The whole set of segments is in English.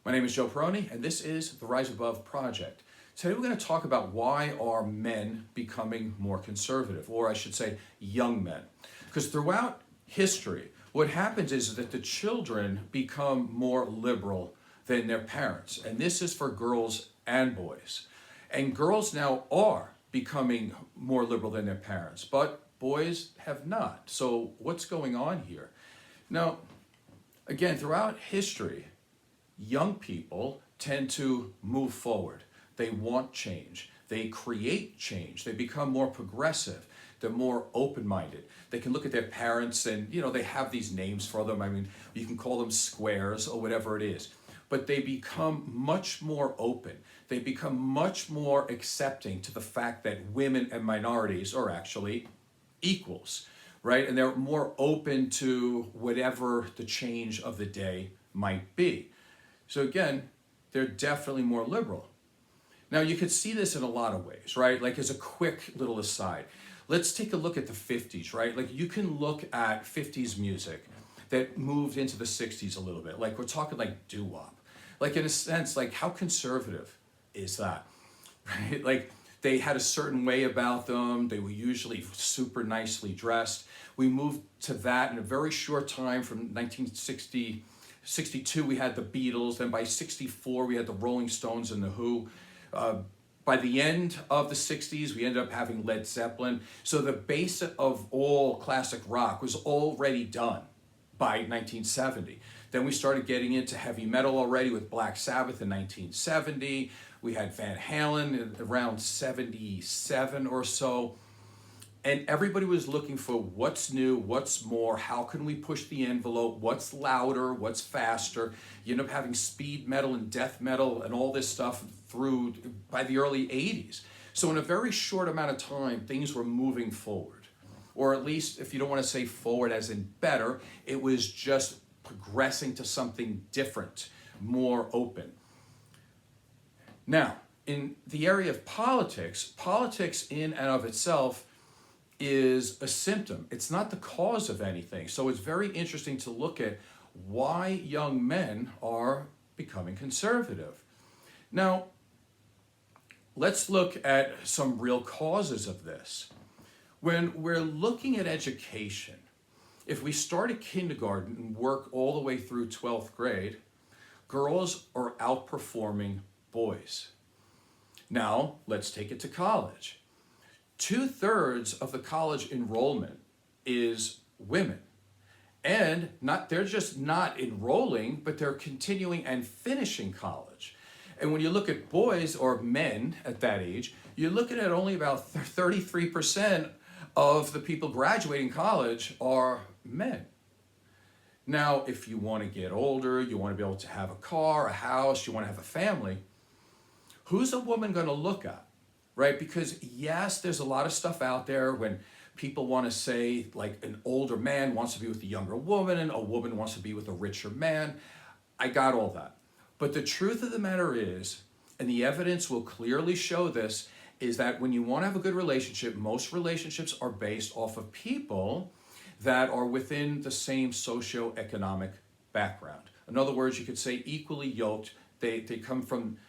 My name is Joe Peroni, and this is the Rise Above Project. Today we're going to talk about why are men becoming more conservative, or I should say young men. Because throughout history, what happens is that the children become more liberal than their parents. And this is for girls and boys. And girls now are becoming more liberal than their parents, but boys have not. So what's going on here? Now, again, throughout history, young people tend to move forward. They want change. They create change. They become more progressive. They're more open-minded. They can look at their parents and, they have these names for them. I mean, you can call them squares or whatever it is. But they become much more open. They become much more accepting to the fact that women and minorities are actually equals, right? And they're more open to whatever the change of the day might be. So again, they're definitely more liberal. Now you could see this in a lot of ways, right? Like as a quick little aside, let's take a look at the 50s, right? Like you can look at 50s music that moved into the 60s a little bit. Like we're talking like doo-wop. Like in a sense, like how conservative is that, right? Like they had a certain way about them. They were usually super nicely dressed. We moved to that in a very short time from 1962, we had the Beatles. Then by 64, we had the Rolling Stones and the Who. By the end of the 60s, we ended up having Led Zeppelin. So the base of all classic rock was already done by 1970. Then we started getting into heavy metal already with Black Sabbath in 1970. We had Van Halen around 77 or so. And everybody was looking for what's new, what's more, how can we push the envelope, what's louder, what's faster. You end up having speed metal and death metal and all this stuff through by the early 80s. So in a very short amount of time, things were moving forward. Or at least, if you don't want to say forward as in better, it was just progressing to something different, more open. Now, in the area of politics, politics in and of itself is a symptom. It's not the cause of anything. So it's very interesting to look at why young men are becoming conservative. Now, let's look at some real causes of this. When we're looking at education, if we start at kindergarten and work all the way through 12th grade, girls are outperforming boys. Now, let's take it to college. 2/3 of the college enrollment is women. And they're just not enrolling, but they're continuing and finishing college. And when you look at boys or men at that age, you're looking at only about 33% of the people graduating college are men. Now, if you want to get older, you want to be able to have a car, a house, you want to have a family, who's a woman going to look at? Right? Because yes, there's a lot of stuff out there when people want to say like an older man wants to be with a younger woman and a woman wants to be with a richer man. I got all that. But the truth of the matter is, and the evidence will clearly show this, is that when you want to have a good relationship, most relationships are based off of people that are within the same socioeconomic background. In other words, you could say equally yoked. They come from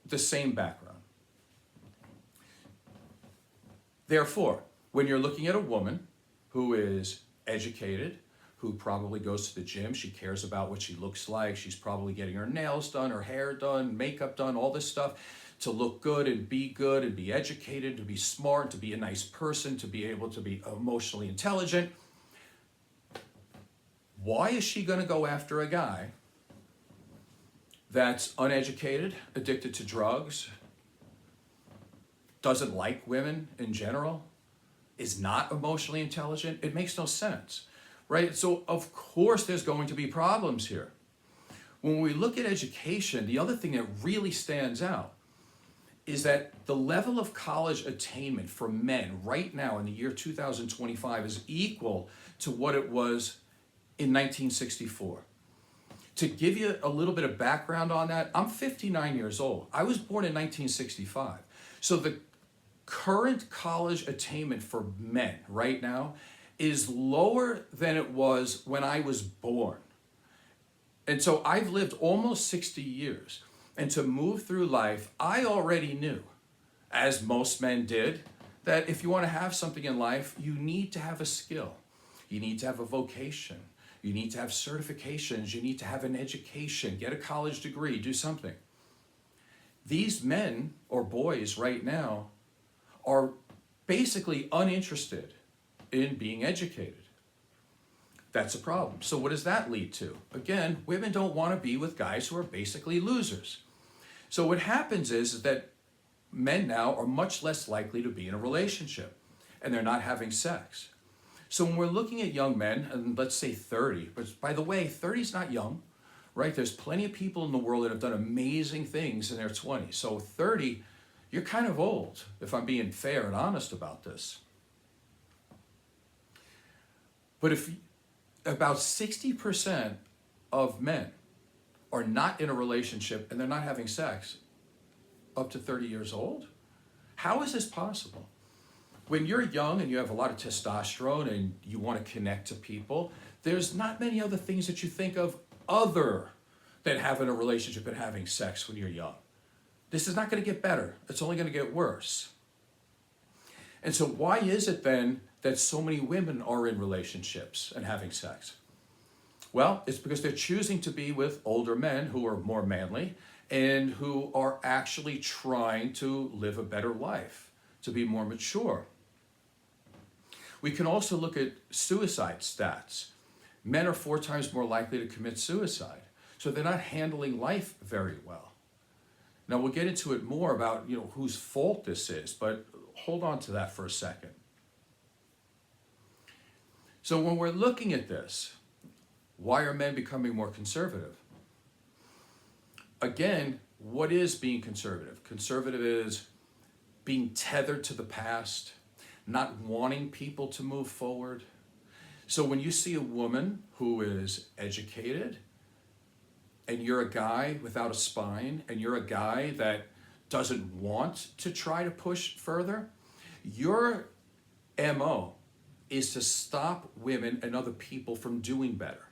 the same background. Therefore, when you're looking at a woman who is educated, who probably goes to the gym, she cares about what she looks like, she's probably getting her nails done, her hair done, makeup done, all this stuff to look good and be educated, to be smart, to be a nice person, to be able to be emotionally intelligent. Why is she going to go after a guy that's uneducated, addicted to drugs, doesn't like women in general, is not emotionally intelligent? It makes no sense, right? So of course there's going to be problems here. When we look at education, the other thing that really stands out is that the level of college attainment for men right now in the year 2025 is equal to what it was in 1964. To give you a little bit of background on that, I'm 59 years old. I was born in 1965. So the current college attainment for men right now is lower than it was when I was born. And so I've lived almost 60 years. And to move through life, I already knew, as most men did, that if you want to have something in life, you need to have a skill. You need to have a vocation. You need to have certifications. You need to have an education, get a college degree, do something. These men or boys right now are basically uninterested in being educated. That's a problem. So what does that lead to? Again, women don't want to be with guys who are basically losers. So what happens is that men now are much less likely to be in a relationship, and they're not having sex. So when we're looking at young men, and let's say 30, but by the way, 30 is not young, right? There's plenty of people in the world that have done amazing things in their 20s. So 30, you're kind of old, if I'm being fair and honest about this. But if about 60% of men are not in a relationship and they're not having sex up to 30 years old, how is this possible? When you're young and you have a lot of testosterone and you want to connect to people, there's not many other things that you think of other than having a relationship and having sex when you're young. This is not going to get better. It's only going to get worse. And so why is it then that so many women are in relationships and having sex? Well, it's because they're choosing to be with older men who are more manly and who are actually trying to live a better life, to be more mature. We can also look at suicide stats. Men are 4 times more likely to commit suicide, so they're not handling life very well. Now we'll get into it more about whose fault this is, but hold on to that for a second. So when we're looking at this, why are men becoming more conservative? Again, what is being conservative? Conservative is being tethered to the past, not wanting people to move forward. So when you see a woman who is educated, and you're a guy without a spine, and you're a guy that doesn't want to try to push further, your MO is to stop women and other people from doing better.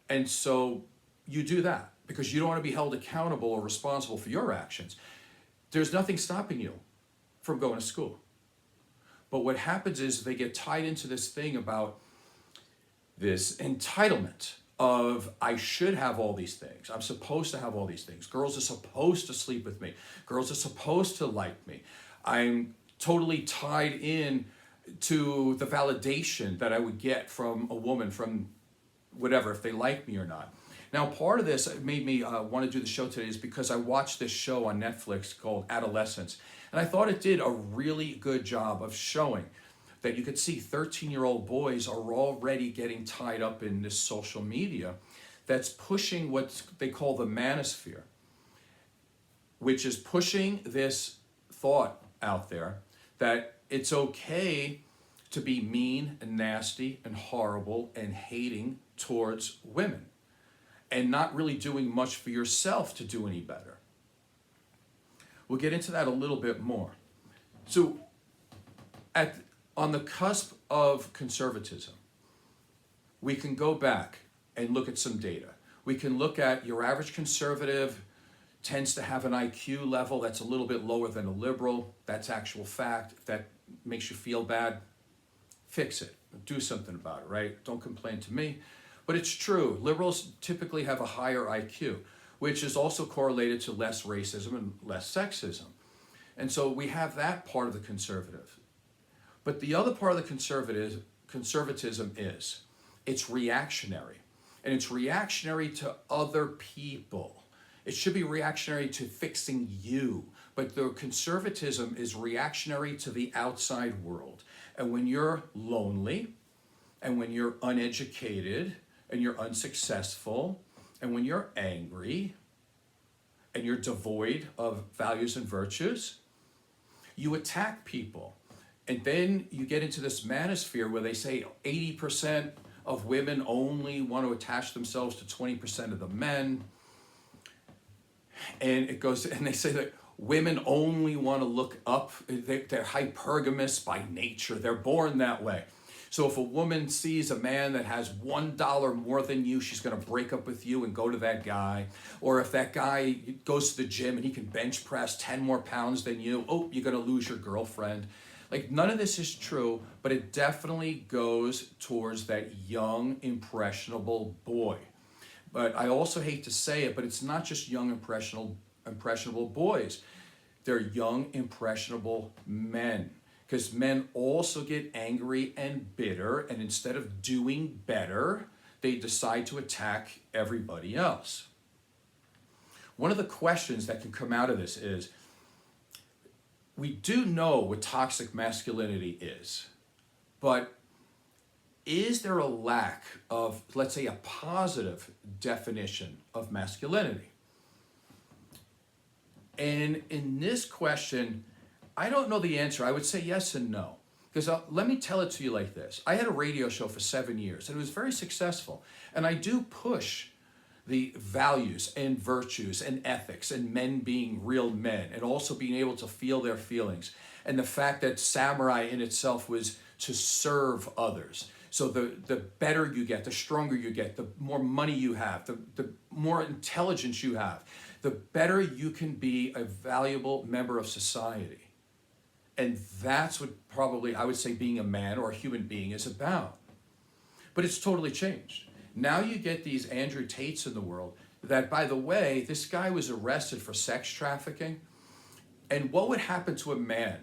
And so you do that because you don't want to be held accountable or responsible for your actions. There's nothing stopping you from going to school. But what happens is they get tied into this thing about this entitlement of I should have all these things. I'm supposed to have all these things. Girls are supposed to sleep with me. Girls are supposed to like me. I'm totally tied in to the validation that I would get from a woman, from whatever, if they like me or not. Now, part of this made me want to do the show today is because I watched this show on Netflix called Adolescence. And I thought it did a really good job of showing that you could see 13-year-old boys are already getting tied up in this social media that's pushing what they call the manosphere, which is pushing this thought out there that it's okay to be mean and nasty and horrible and hating towards women and not really doing much for yourself to do any better. We'll get into that a little bit more. So on the cusp of conservatism, we can go back and look at some data. We can look at your average conservative tends to have an IQ level that's a little bit lower than a liberal. That's actual fact. If that makes you feel bad, fix it. Do something about it, right? Don't complain to me. But it's true. Liberals typically have a higher IQ, which is also correlated to less racism and less sexism. And so we have that part of the conservative. But the other part of the conservatism is it's reactionary. And it's reactionary to other people. It should be reactionary to fixing you. But the conservatism is reactionary to the outside world. And when you're lonely, and when you're uneducated, and you're unsuccessful, and when you're angry, and you're devoid of values and virtues, you attack people. And then you get into this manosphere where they say 80% of women only want to attach themselves to 20% of the men. And it goes, and they say that women only want to look up. They're hypergamous by nature. They're born that way. So if a woman sees a man that has $1 more than you, she's going to break up with you and go to that guy. Or if that guy goes to the gym and he can bench press 10 more pounds than you, oh, you're going to lose your girlfriend. Like, none of this is true, but it definitely goes towards that young, impressionable boy. But I also hate to say it, but it's not just young, impressionable boys. They're young, impressionable men. Because men also get angry and bitter, and instead of doing better, they decide to attack everybody else. One of the questions that can come out of this is, we do know what toxic masculinity is, but is there a lack of, let's say, a positive definition of masculinity? And in this question, I don't know the answer. I would say yes and no. Because let me tell it to you like this. I had a radio show for 7 years, and it was very successful. And I do push the values and virtues and ethics and men being real men and also being able to feel their feelings. And the fact that samurai in itself was to serve others. So the better you get, the stronger you get, the more money you have, the more intelligence you have, the better you can be a valuable member of society. And that's what probably I would say being a man or a human being is about. But it's totally changed. Now you get these Andrew Tates in the world that, by the way, this guy was arrested for sex trafficking. And what would happen to a man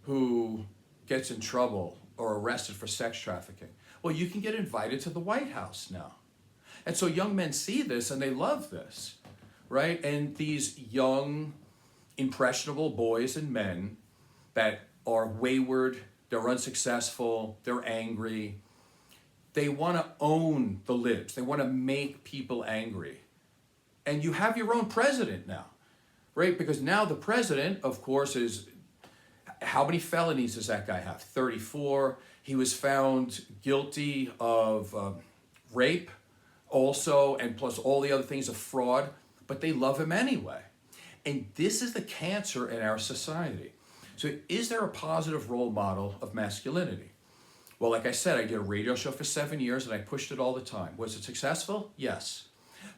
who gets in trouble or arrested for sex trafficking? Well, you can get invited to the White House now. And so young men see this and they love this, right? And these young, impressionable boys and men that are wayward, they're unsuccessful, they're angry, they want to own the libs. They want to make people angry. And you have your own president now, right? Because now the president, of course, is, how many felonies does that guy have? 34. He was found guilty of rape also, and plus all the other things of fraud, but they love him anyway. And this is the cancer in our society. So is there a positive role model of masculinity? Well, like I said, I did a radio show for 7 years and I pushed it all the time. Was it successful? Yes.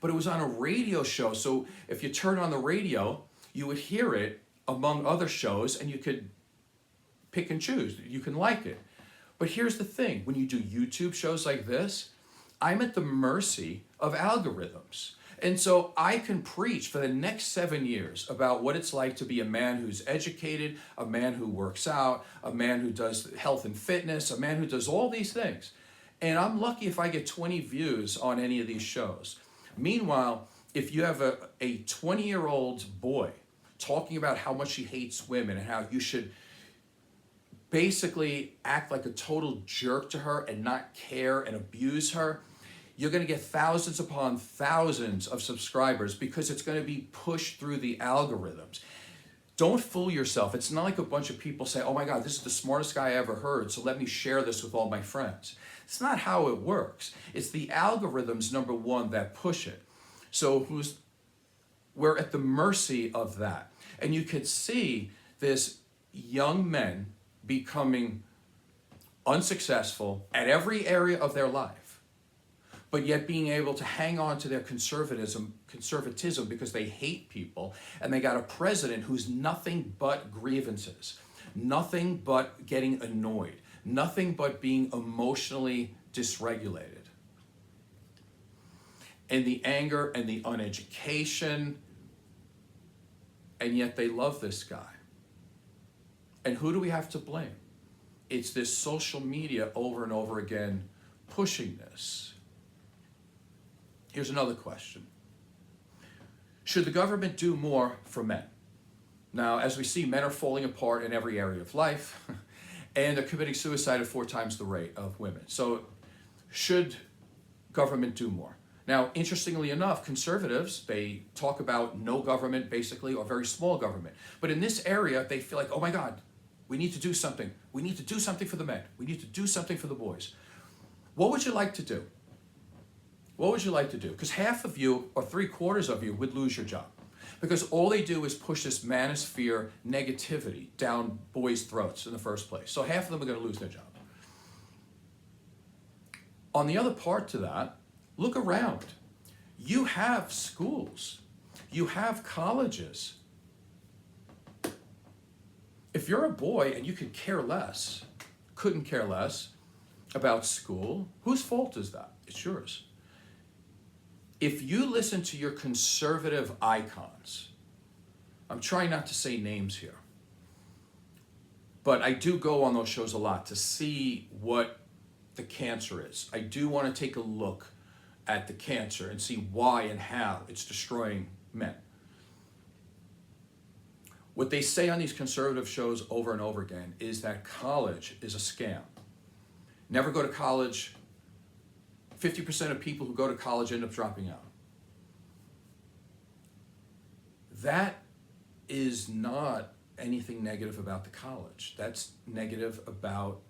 But it was on a radio show, so if you turn on the radio, you would hear it among other shows and you could pick and choose. You can like it. But here's the thing, when you do YouTube shows like this, I'm at the mercy of algorithms. And so I can preach for the next 7 years about what it's like to be a man who's educated, a man who works out, a man who does health and fitness, a man who does all these things. And I'm lucky if I get 20 views on any of these shows. Meanwhile, if you have a 20-year-old boy talking about how much he hates women and how you should basically act like a total jerk to her and not care and abuse her, you're going to get thousands upon thousands of subscribers because it's going to be pushed through the algorithms. Don't fool yourself. It's not like a bunch of people say, oh my God, this is the smartest guy I ever heard, so let me share this with all my friends. It's not how it works. It's the algorithms, number one, that push it. So we're at the mercy of that. And you could see this young men becoming unsuccessful at every area of their life, but yet being able to hang on to their conservatism because they hate people, and they got a president who's nothing but grievances, nothing but getting annoyed, nothing but being emotionally dysregulated. And the anger and the uneducation, and yet they love this guy. And who do we have to blame? It's this social media over and over again pushing this. Here's another question. Should the government do more for men? Now, as we see, men are falling apart in every area of life, and they're committing suicide at 4 times the rate of women. So, should government do more? Now, interestingly enough, conservatives, they talk about no government, basically, or very small government. But in this area, they feel like, oh my God, we need to do something. We need to do something for the men. We need to do something for the boys. What would you like to do? What would you like to do? Because half of you, or 3/4 of you, would lose your job. Because all they do is push this manosphere negativity down boys' throats in the first place. So half of them are going to lose their job. On the other part to that, look around. You have schools, you have colleges. If you're a boy and you could care less, couldn't care less about school, whose fault is that? It's yours. If you listen to your conservative icons, I'm trying not to say names here, but I do go on those shows a lot to see what the cancer is. I do want to take a look at the cancer and see why and how it's destroying men. What they say on these conservative shows over and over again is that college is a scam. Never go to college. 50% of people who go to college end up dropping out. That is not anything negative about the college. That's negative about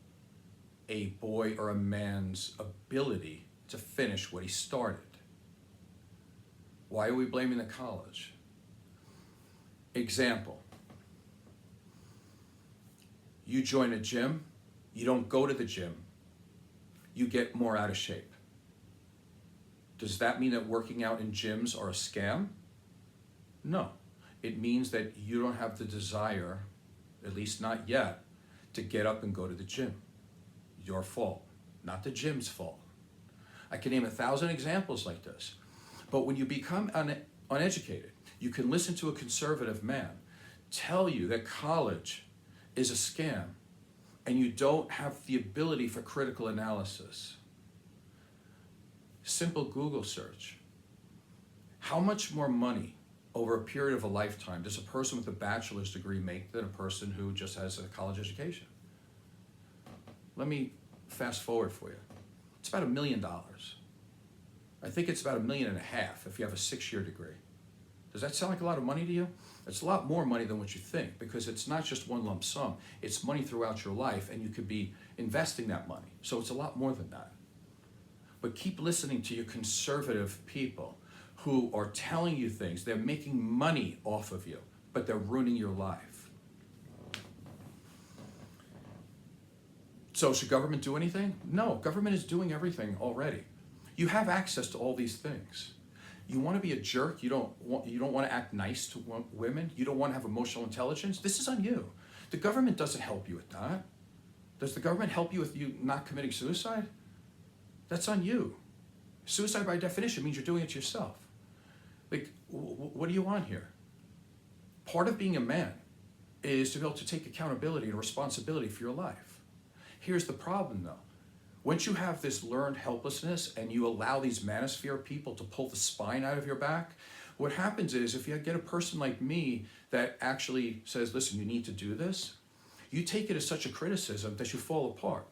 a boy or a man's ability to finish what he started. Why are we blaming the college? Example. You join a gym, you don't go to the gym, you get more out of shape. Does that mean that working out in gyms are a scam? No. It means that you don't have the desire, at least not yet, to get up and go to the gym. Your fault, not the gym's fault. I can name 1,000 examples like this. But when you become uneducated, you can listen to a conservative man tell you that college is a scam and you don't have the ability for critical analysis. Simple Google search. How much more money over a period of a lifetime does a person with a bachelor's degree make than a person who just has a college education? Let me fast forward for you. It's about $1 million. I think it's about $1.5 million if you have a 6-year degree. Does that sound like a lot of money to you? It's a lot more money than what you think, because it's not just one lump sum. It's money throughout your life, and you could be investing that money. So it's a lot more than that. But keep listening to your conservative people who are telling you things. They're making money off of you, but they're ruining your life. So should government do anything? No, government is doing everything already. You have access to all these things. You want to be a jerk, you don't want to act nice to women, you don't want to have emotional intelligence, this is on you. The government doesn't help you with that. Does the government help you with you not committing suicide? That's on you. Suicide by definition means you're doing it to yourself. Like, what do you want here? Part of being a man is to be able to take accountability and responsibility for your life. Here's the problem though. Once you have this learned helplessness and you allow these manosphere people to pull the spine out of your back, what happens is if you get a person like me that actually says, listen, you need to do this, you take it as such a criticism that you fall apart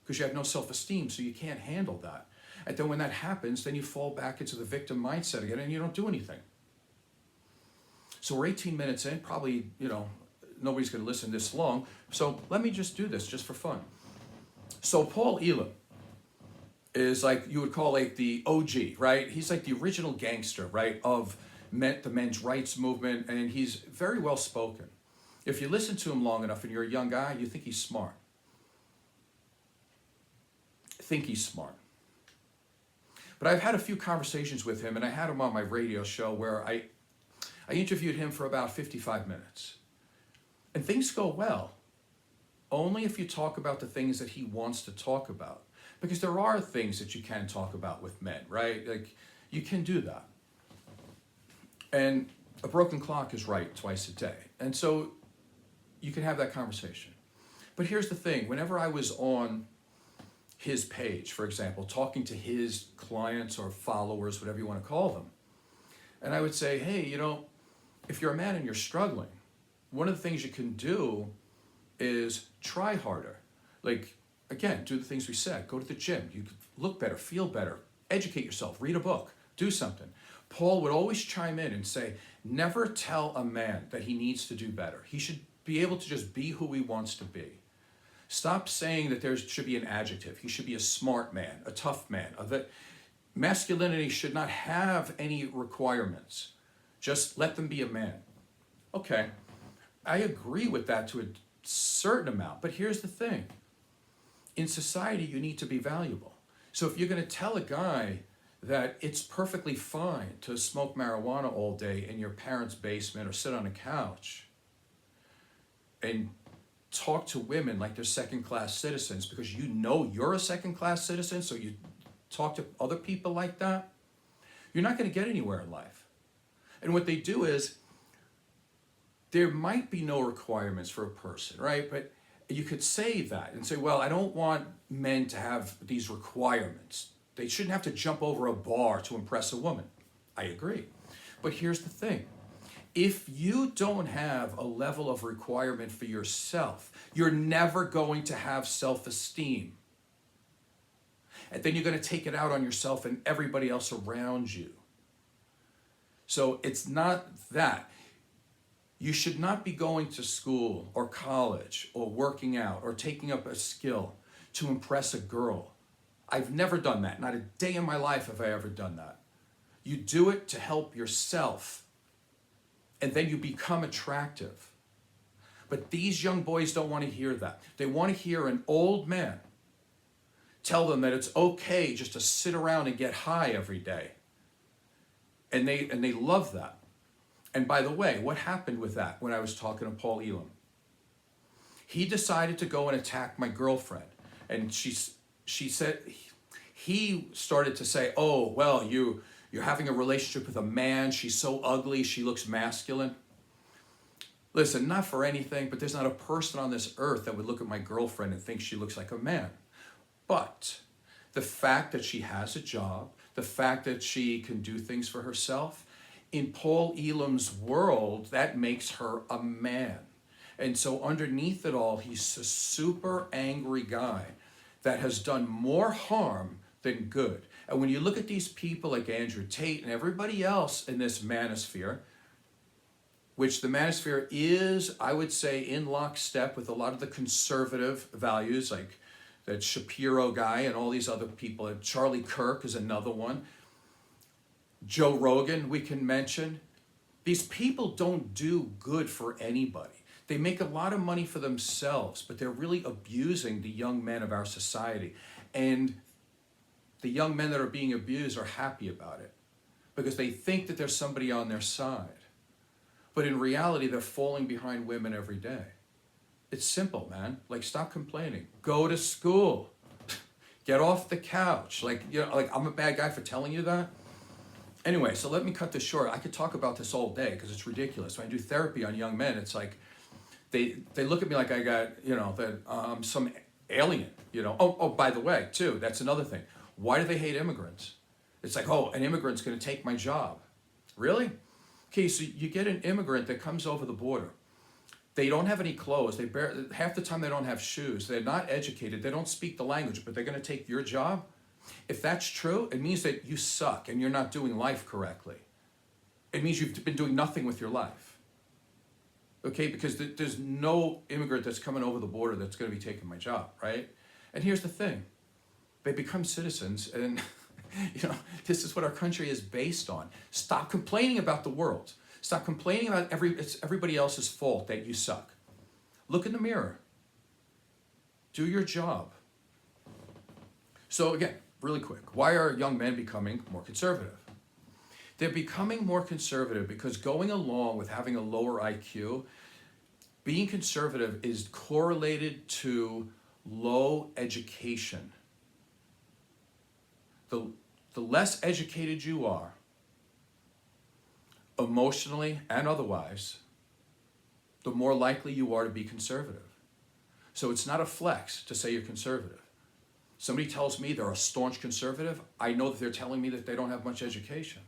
because you have no self-esteem, so you can't handle that. And then when that happens, then you fall back into the victim mindset again and you don't do anything. So we're 18 minutes in, probably, nobody's gonna listen this long. So let me just do this just for fun. So Paul Elam is like, you would call like the OG, right? He's like the original gangster, right, of the men's rights movement, and he's very well spoken. If you listen to him long enough and you're a young guy, you think he's smart. But I've had a few conversations with him, and I had him on my radio show where I interviewed him for about 55 minutes. And things go well. Only if you talk about the things that he wants to talk about. Because there are things that you can talk about with men, right? Like, you can do that. And a broken clock is right twice a day. And so you can have that conversation. But here's the thing. Whenever I was on his page, for example, talking to his clients or followers, whatever you want to call them, and I would say, hey, if you're a man and you're struggling, one of the things you can do is try harder. Like, again, do the things we said. Go to the gym. You look better, feel better, educate yourself, read a book, do something. Paul would always chime in and say, never tell a man that he needs to do better. He should be able to just be who he wants to be. Stop saying that there should be an adjective. He should be a smart man, a tough man. That masculinity should not have any requirements. Just let them be a man. Okay, I agree with that to a certain amount, but here's the thing. In society, you need to be valuable. So if you're going to tell a guy that it's perfectly fine to smoke marijuana all day in your parents' basement or sit on a couch and talk to women like they're second-class citizens because you know you're a second-class citizen, so you talk to other people like that, you're not going to get anywhere in life. And what they do is, there might be no requirements for a person, right? But you could say that and say, well, I don't want men to have these requirements. They shouldn't have to jump over a bar to impress a woman. I agree. But here's the thing. If you don't have a level of requirement for yourself, you're never going to have self-esteem. And then you're going to take it out on yourself and everybody else around you. So it's not that. You should not be going to school or college or working out or taking up a skill to impress a girl. I've never done that. Not a day in my life have I ever done that. You do it to help yourself, and then you become attractive. But these young boys don't want to hear that. They want to hear an old man tell them that it's okay just to sit around and get high every day. And they love that. And by the way, what happened with that when I was talking to Paul Elam? He decided to go and attack my girlfriend. And she said, he started to say, oh, well, you're having a relationship with a man. She's so ugly. She looks masculine. Listen, not for anything, but there's not a person on this earth that would look at my girlfriend and think she looks like a man. But the fact that she has a job, the fact that she can do things for herself, in Paul Elam's world, that makes her a man. And so underneath it all, he's a super angry guy that has done more harm than good. And when you look at these people like Andrew Tate and everybody else in this manosphere, which the manosphere is, I would say, in lockstep with a lot of the conservative values, like that Shapiro guy and all these other people, and Charlie Kirk is another one, Joe Rogan we can mention. These people don't do good for anybody. They make a lot of money for themselves, but they're really abusing the young men of our society. And the young men that are being abused are happy about it because they think that there's somebody on their side. But in reality, they're falling behind women every day. It's simple, man. Like, stop complaining. Go to school. Get off the couch. Like, you know, like I'm a bad guy for telling you that. Anyway, so let me cut this short. I could talk about this all day because it's ridiculous. When I do therapy on young men, it's like they look at me like I got, you know, that some alien, you know. Oh, by the way, too, that's another thing. Why do they hate immigrants? It's like, oh, an immigrant's going to take my job. Really? Okay, so you get an immigrant that comes over the border. They don't have any clothes. Half the time they don't have shoes. They're not educated. They don't speak the language, but they're going to take your job? If that's true, it means that you suck and you're not doing life correctly. It means you've been doing nothing with your life. Okay, because there's no immigrant that's coming over the border that's going to be taking my job, right? And here's the thing. They become citizens and, you know, this is what our country is based on. Stop complaining about the world. Stop complaining about it's everybody else's fault that you suck. Look in the mirror. Do your job. So again, really quick, why are young men becoming more conservative? They're becoming more conservative because going along with having a lower IQ, being conservative is correlated to low education. The less educated you are, emotionally and otherwise, the more likely you are to be conservative. So it's not a flex to say you're conservative. Somebody tells me they're a staunch conservative, I know that they're telling me that they don't have much education.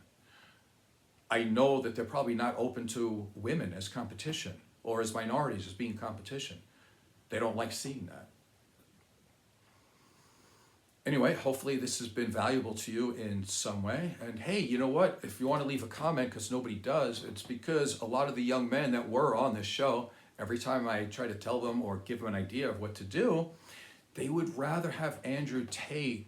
I know that they're probably not open to women as competition or as minorities as being competition. They don't like seeing that. Anyway, hopefully this has been valuable to you in some way. And hey, you know what? If you want to leave a comment, because nobody does, it's because a lot of the young men that were on this show, every time I try to tell them or give them an idea of what to do, they would rather have Andrew Tate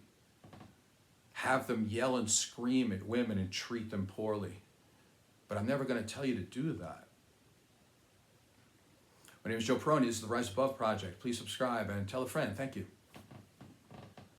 have them yell and scream at women and treat them poorly. But I'm never going to tell you to do that. My name is Joe Peroni. This is the Rise Above Project. Please subscribe and tell a friend. Thank you.